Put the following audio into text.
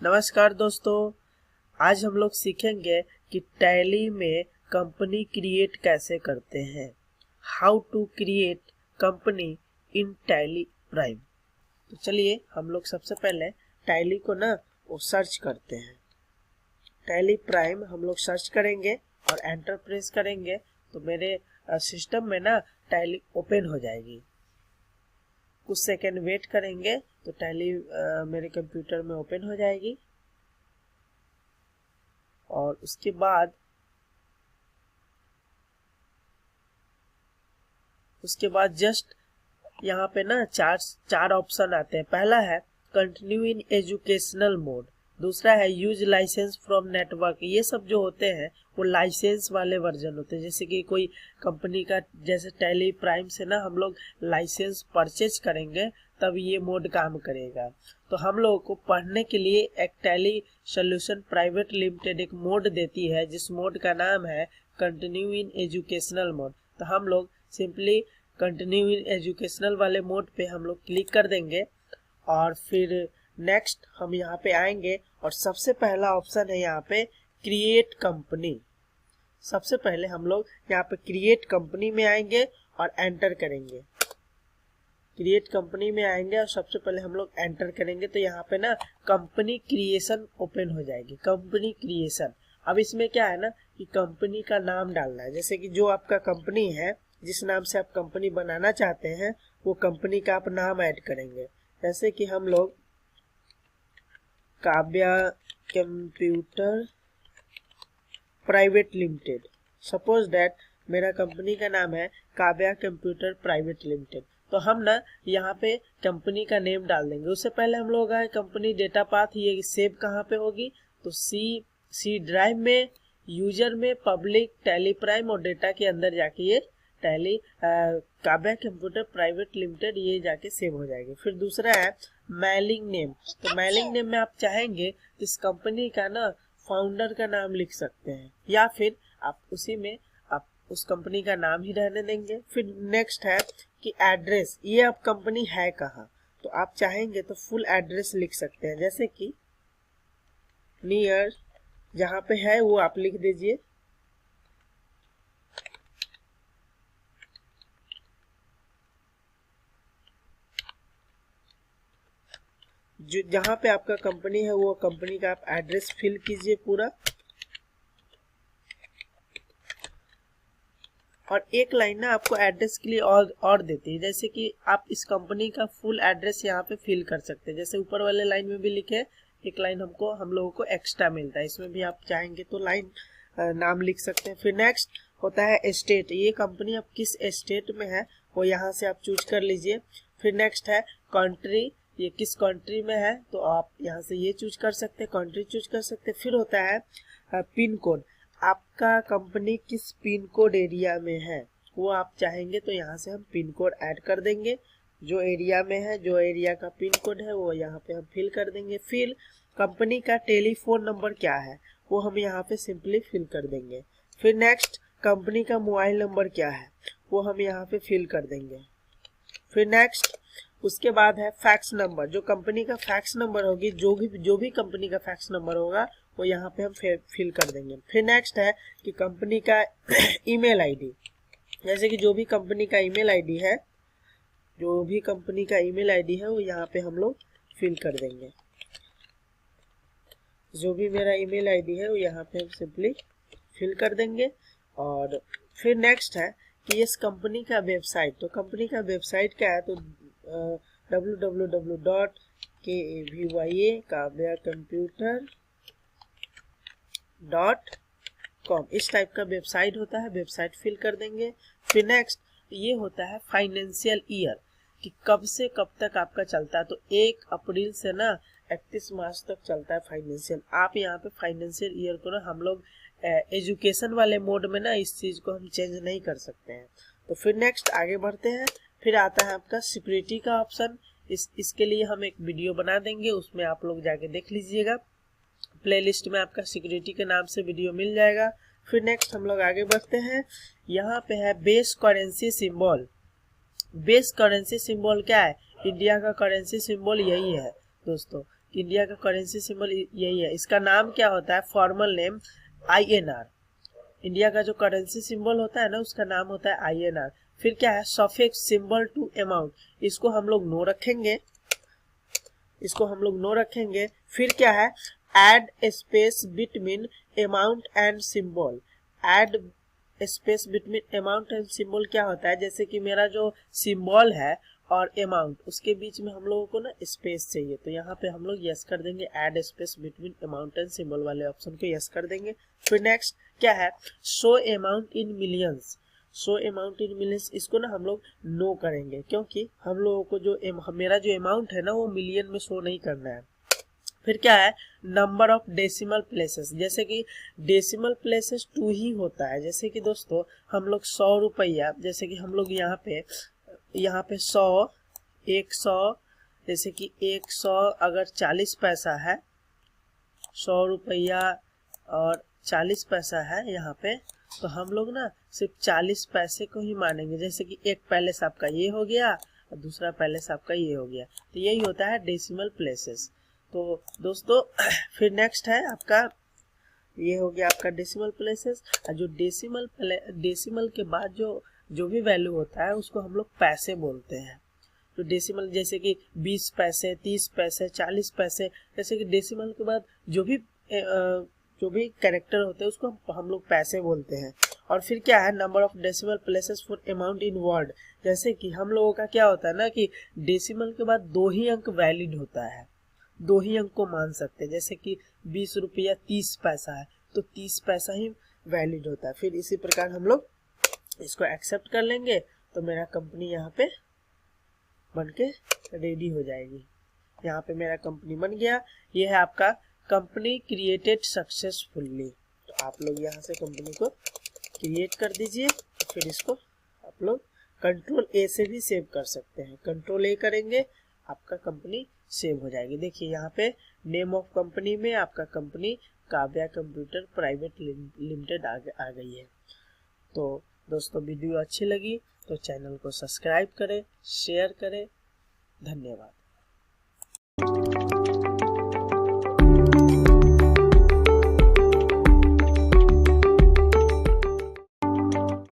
नमस्कार दोस्तों, आज हम लोग सीखेंगे कि टैली में कंपनी क्रिएट कैसे करते हैं। How to create company in Tally Prime. तो चलिए हम लोग सबसे पहले टैली को वो सर्च करते हैं। टैली प्राइम हम लोग सर्च करेंगे और एंटर प्रेस करेंगे तो मेरे सिस्टम में टैली ओपन हो जाएगी। कुछ सेकंड वेट करेंगे तो टैली मेरे कंप्यूटर में ओपन हो जाएगी और उसके बाद जस्ट यहाँ पे चार ऑप्शन आते हैं। पहला है कंटिन्यू इन एजुकेशनल मोड, दूसरा है यूज लाइसेंस फ्रॉम नेटवर्क। ये सब जो होते हैं वो लाइसेंस वाले वर्जन होते हैं। जैसे कि कोई कंपनी का, जैसे टैली प्राइम से हम लोग लाइसेंस परचेज करेंगे तब ये मोड काम करेगा। तो हम लोगों को पढ़ने के लिए एक टैली सॉल्यूशन प्राइवेट लिमिटेड एक मोड देती है, जिस मोड का नाम है कंटिन्यू इन एजुकेशनल मोड। तो हम लोग सिंपली कंटिन्यू इन एजुकेशनल वाले मोड पे हम लोग क्लिक कर देंगे और फिर नेक्स्ट हम यहाँ पे आएंगे और सबसे पहला ऑप्शन है यहाँ पे क्रिएट कंपनी। सबसे पहले हम लोग यहाँ पे क्रिएट कंपनी में आएंगे और एंटर करेंगे। क्रिएट कंपनी में आएंगे और सबसे पहले हम लोग एंटर करेंगे तो यहाँ पे कंपनी क्रिएशन ओपन हो जाएगी। कंपनी क्रिएशन, अब इसमें क्या है कि कंपनी का नाम डालना है। जैसे कि जो आपका कंपनी है, जिस नाम से आप कंपनी बनाना चाहते हैं, वो कंपनी का आप नाम ऐड करेंगे। जैसे कि हम लोग Kavya computer private limited, suppose that मेरा कंपनी का नाम है काव्या कंप्यूटर प्राइवेट लिमिटेड। तो हम यहाँ पे कंपनी का नेम डाल देंगे। उससे पहले हम लोग कंपनी डेटा पाथ ये सेव कहाँ पे होगी, तो सी ड्राइव में, यूजर में, पब्लिक, टैली प्राइम और डेटा के अंदर जाके ये tally Kavya computer private limited ये जाके सेव हो जाएगी। फिर दूसरा है मेलिंग नेम। तो मेलिंग नेम में आप चाहेंगे तो इस कंपनी का फाउंडर का नाम लिख सकते हैं, या फिर आप उसी में आप उस कंपनी का नाम ही रहने देंगे। फिर नेक्स्ट है कि एड्रेस, ये अब कंपनी है कहाँ, तो आप चाहेंगे तो फुल एड्रेस लिख सकते हैं। जैसे कि नियर जहाँ पे है वो आप लिख दीजिए। जो जहाँ पे आपका कंपनी है वो कंपनी का आप एड्रेस फिल कीजिए पूरा। और एक लाइन आपको एड्रेस के लिए और देती है। जैसे कि आप इस कंपनी का फुल एड्रेस यहाँ पे फिल कर सकते हैं। जैसे ऊपर वाले लाइन में भी लिखे, एक लाइन हम लोगों को एक्स्ट्रा मिलता है। इसमें भी आप चाहेंगे तो लाइन नाम लिख सकते हैं। फिर नेक्स्ट होता है स्टेट, ये कंपनी अब किस स्टेट में है वो यहाँ से आप चूज कर लीजिए। फिर नेक्स्ट है कंट्री, ये किस कंट्री में है तो आप यहाँ से ये चूज कर सकते हैं, कंट्री चूज कर सकते हैं। फिर होता है पिन कोड, आपका कंपनी किस पिन कोड एरिया में है वो आप चाहेंगे तो यहाँ से हम पिन कोड ऐड कर देंगे। जो एरिया में है, जो एरिया का पिन कोड है वो यहाँ पे हम फिल कर देंगे। फिर कंपनी का टेलीफोन नंबर क्या है वो हम यहाँ पे सिंपली फिल कर देंगे। फिर नेक्स्ट कंपनी का मोबाइल नंबर क्या है वो हम यहाँ पे फिल कर देंगे। फिर नेक्स्ट उसके बाद है फैक्स नंबर, जो कंपनी का फैक्स नंबर होगी, जो भी कंपनी का फैक्स नंबर होगा वो यहाँ पे हम फिल कर देंगे। फिर नेक्स्ट है कि कंपनी का ईमेल आईडी, जैसे कि जो भी कंपनी का ईमेल आईडी है, वो यहाँ पे हम लोग फिल कर देंगे। जो भी मेरा ईमेल आईडी है वो यहाँ पे हम सिंपली फिल कर देंगे। और फिर नेक्स्ट है कि इस कंपनी का वेबसाइट, तो कंपनी का वेबसाइट क्या है, तो www.kvyacomputer.com इस टाइप का वेबसाइट होता है, वेबसाइट फिल कर देंगे। फिर नेक्स्ट ये होता है फाइनेंशियल ईयर, कि कब से कब तक आपका चलता है। तो 1 अप्रैल से 31 मार्च तक चलता है फाइनेंशियल। आप यहाँ पे फाइनेंशियल ईयर को हम लोग एजुकेशन वाले मोड में इस चीज को हम चेंज नहीं कर सकते हैं। तो फिर नेक्स्ट आगे बढ़ते हैं। फिर आता है आपका सिक्योरिटी का ऑप्शन। इसके लिए हम एक वीडियो बना देंगे, उसमें आप लोग जाके देख लीजिएगा। प्लेलिस्ट में आपका सिक्योरिटी के नाम से वीडियो मिल जाएगा। फिर नेक्स्ट हम लोग आगे बढ़ते हैं। यहाँ पे है base currency symbol. Base currency symbol क्या है, इंडिया का करेंसी सिंबल यही है दोस्तों। इंडिया का करेंसी सिंबल यही है। इसका नाम क्या होता है, फॉर्मल नेम INR। इंडिया का जो करेंसी सिंबल होता है ना, उसका नाम होता है INR। फिर क्या है, सफिक्स सिंबल टू अमाउंट, इसको हम लोग नो रखेंगे, इसको हम लोग नो रखेंगे। फिर क्या है, add space between amount and symbol. Add space between amount and symbol क्या होता है, जैसे कि मेरा जो सिंबल है और अमाउंट, उसके बीच में हम लोगों को ना स्पेस चाहिए, तो यहाँ पे हम लोग यस कर देंगे, add space between amount and symbol वाले ऑप्शन को यस कर देंगे। फिर नेक्स्ट क्या है, show amount in millions. Show amount in millions, इसको ना हम लोग नो करेंगे, क्योंकि हम लोगों को जो मेरा जो अमाउंट है ना, वो मिलियन में शो नहीं करना है। फिर क्या है, नंबर ऑफ डेसिमल प्लेसेस, जैसे कि डेसिमल प्लेसेस 2 ही होता है। जैसे कि दोस्तों हम लोग 100 रुपया, जैसे कि हम लोग यहाँ पे 100, 100, जैसे कि 100 अगर 40 पैसा है, 100 रुपया और 40 पैसा है यहाँ पे, तो हम लोग ना सिर्फ 40 पैसे को ही मानेंगे। जैसे कि एक पैलेस आपका ये हो गया और दूसरा पैलेस आपका ये हो गया, तो यही होता है डेसिमल प्लेसेस। तो दोस्तों फिर नेक्स्ट है आपका, ये हो गया आपका डेसिमल प्लेसेस। और जो डेसिमल के बाद जो भी वैल्यू होता है उसको हम लोग पैसे बोलते हैं। तो डेसिमल जैसे कि 20 पैसे, 30 पैसे, 40 पैसे, जैसे कि डेसिमल के बाद जो भी कैरेक्टर होते हैं उसको हम लोग पैसे बोलते हैं। और फिर क्या है, number of decimal places for amount in word, जैसे कि हम लोगों का क्या होता है ना कि डेसिमल के बाद 2 ही अंक वैलिड होता है, 2 ही अंक को मान सकते हैं। जैसे कि 20 रुपया 30 पैसा है, तो 30 पैसा ही वैलिड होता है। फिर इसी प्रकार हम लोग इसको एक्सेप्ट कर लेंगे, तो मेरा कंपनी यहाँ पे बन के रेडी हो जाएगी। यहाँ पे मेरा कंपनी बन गया। ये है आपका कंपनी क्रिएटेड सक्सेसफुली। तो आप लोग यहाँ से कंपनी को क्रिएट कर दीजिए। फिर इसको आप लोग कंट्रोल A से भी सेव कर सकते हैं। कंट्रोल A करेंगे, आपका कंपनी सेव हो जाएगी। देखिए यहाँ पे नेम ऑफ कंपनी में आपका company Kavya computer private limited आ गई है। तो दोस्तों वीडियो अच्छी लगी तो चैनल को सब्सक्राइब करें, शेयर करें। धन्यवाद।